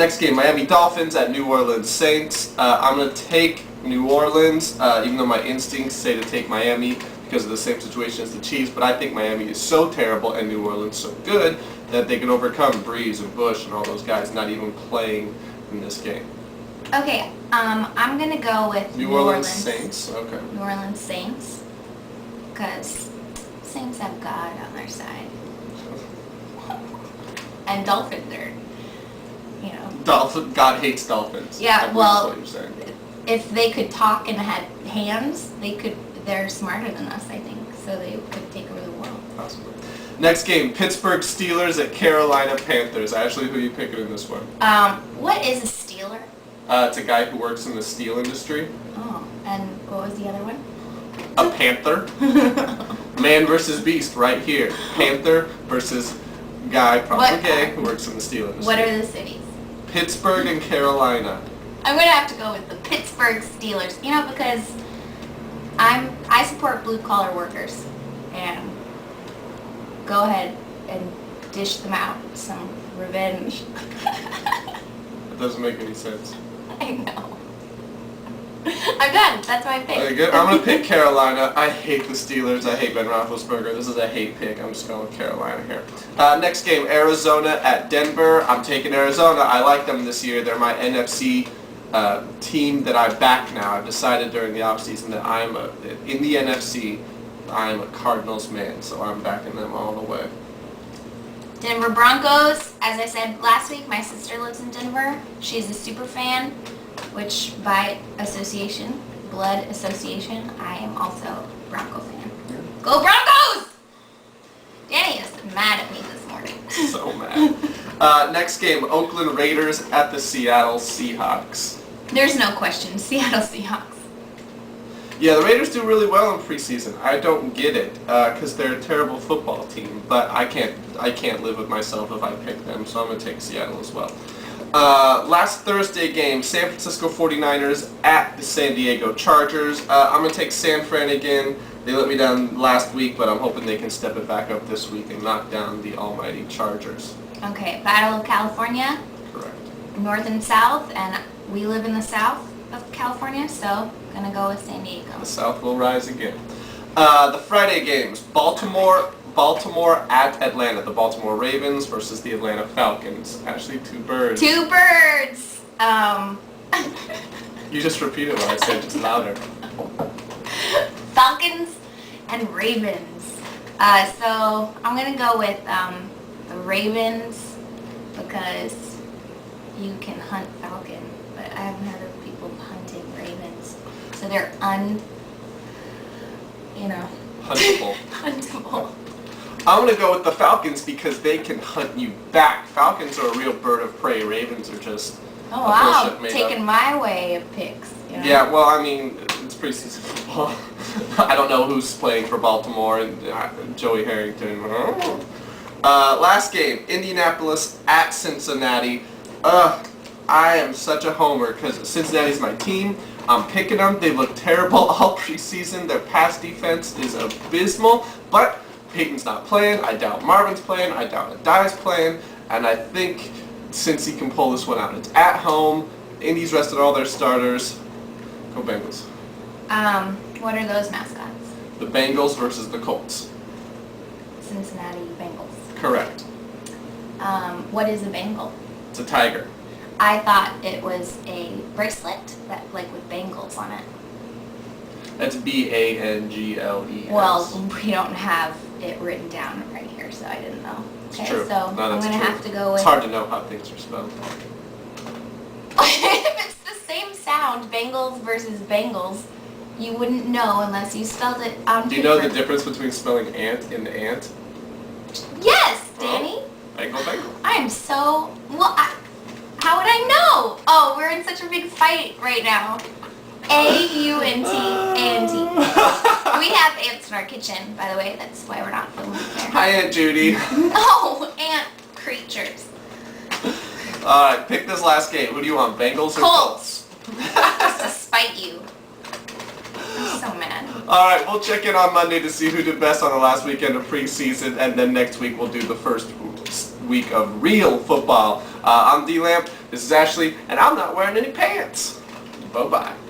Next game, Miami Dolphins at New Orleans Saints. I'm going to take New Orleans, even though my instincts say to take Miami because of the same situation as the Chiefs, but I think Miami is so terrible and New Orleans so good that they can overcome Breeze and Bush and all those guys not even playing in this game. Okay, I'm going to go with New Orleans Saints. Okay. New Orleans Saints, because Saints have God on their side. And Dolphins are, you know. God hates Dolphins. Yeah, well, what you're saying. If they could talk and had hands, they're smarter than us, I think. So they could take over the world. Possibly. Next game, Pittsburgh Steelers at Carolina Panthers. Ashley, who are you picking in this one? What is a Steeler? It's a guy who works in the steel industry. Oh, and what was the other one? A panther. Man versus beast right here. Panther versus guy, probably gay, who works in the steel industry. What are the cities? Pittsburgh and Carolina. I'm going to have to go with the Pittsburgh Steelers. You know, because I support blue-collar workers. And go ahead and dish them out some revenge. That doesn't make any sense. I know. I'm done. That's my pick. Okay, good. I'm going to pick Carolina. I hate the Steelers. I hate Ben Roethlisberger. This is a hate pick. I'm just going with Carolina here. Next game, Arizona at Denver. I'm taking Arizona. I like them this year. They're my NFC team that I back now. I've decided during the offseason that in the NFC, I'm a Cardinals man, so I'm backing them all the way. Denver Broncos. As I said last week, my sister lives in Denver. She's a super fan, which by association, blood association, I am also a Bronco fan. Go Broncos! Danny is mad at me this morning. So mad. Next game, Oakland Raiders at the Seattle Seahawks. There's no question, Seattle Seahawks. Yeah, the Raiders do really well in preseason. I don't get it because they're a terrible football team, but I can't live with myself if I pick them, so I'm going to take Seattle as well. Last Thursday game, San Francisco 49ers at the San Diego Chargers. I'm going to take San Fran again. They let me down last week, but I'm hoping they can step it back up this week and knock down the almighty Chargers. Okay, Battle of California. Correct. North and South, and we live in the South of California, so I'm going to go with San Diego. The South will rise again. The Friday games, Baltimore at Atlanta. The Baltimore Ravens versus the Atlanta Falcons. Actually, two birds. Two birds! You just repeated what I said, just louder. Falcons and Ravens. So I'm going to go with the Ravens because you can hunt falcon, but I haven't heard of people hunting ravens. So they're Huntable. huntable. I'm going to go with the Falcons because they can hunt you back. Falcons are a real bird of prey. Ravens are just Oh wow, bullshit made taking up. my way of picks. You know? Yeah, well, I mean, it's preseason football. I don't know who's playing for Baltimore and Joey Harrington. Last game, Indianapolis at Cincinnati. I am such a homer because Cincinnati's my team. I'm picking them. They look terrible all preseason. Their pass defense is abysmal, but Peyton's not playing. I doubt Marvin's playing. I doubt Adai's playing. And I think Cincy can pull this one out. It's at home. Indy's rested all their starters. Go Bengals. What are those mascots? The Bengals versus the Colts. Cincinnati Bengals. Correct. What is a Bengal? It's a tiger. I thought it was a bracelet that with bangles on it. That's B-A-N-G-L-E-S. Well, we don't have it written down right here, so I didn't know. Okay, It's true. so No, I'm that's gonna true. have to go with. It's hard to know how things are spelled. If it's the same sound, Bengals versus Bengals, you wouldn't know unless you spelled it on paper. Do you know the difference between spelling ant and ant? Yes, Danny. Bengal. I am so well. How would I know? Oh, we're in such a big fight right now. A-U-N-T, A-N-T. We have ants in our kitchen, by the way. That's why we're not filming there. Hi, Aunt Judy. No, ant creatures. All right, pick this last game. Who do you want, Bengals or Colts. Just to spite you. I'm so mad. All right, we'll check in on Monday to see who did best on the last weekend of preseason, and then next week we'll do the first week of real football. I'm D-Lamp, this is Ashley, and I'm not wearing any pants. Bye-bye.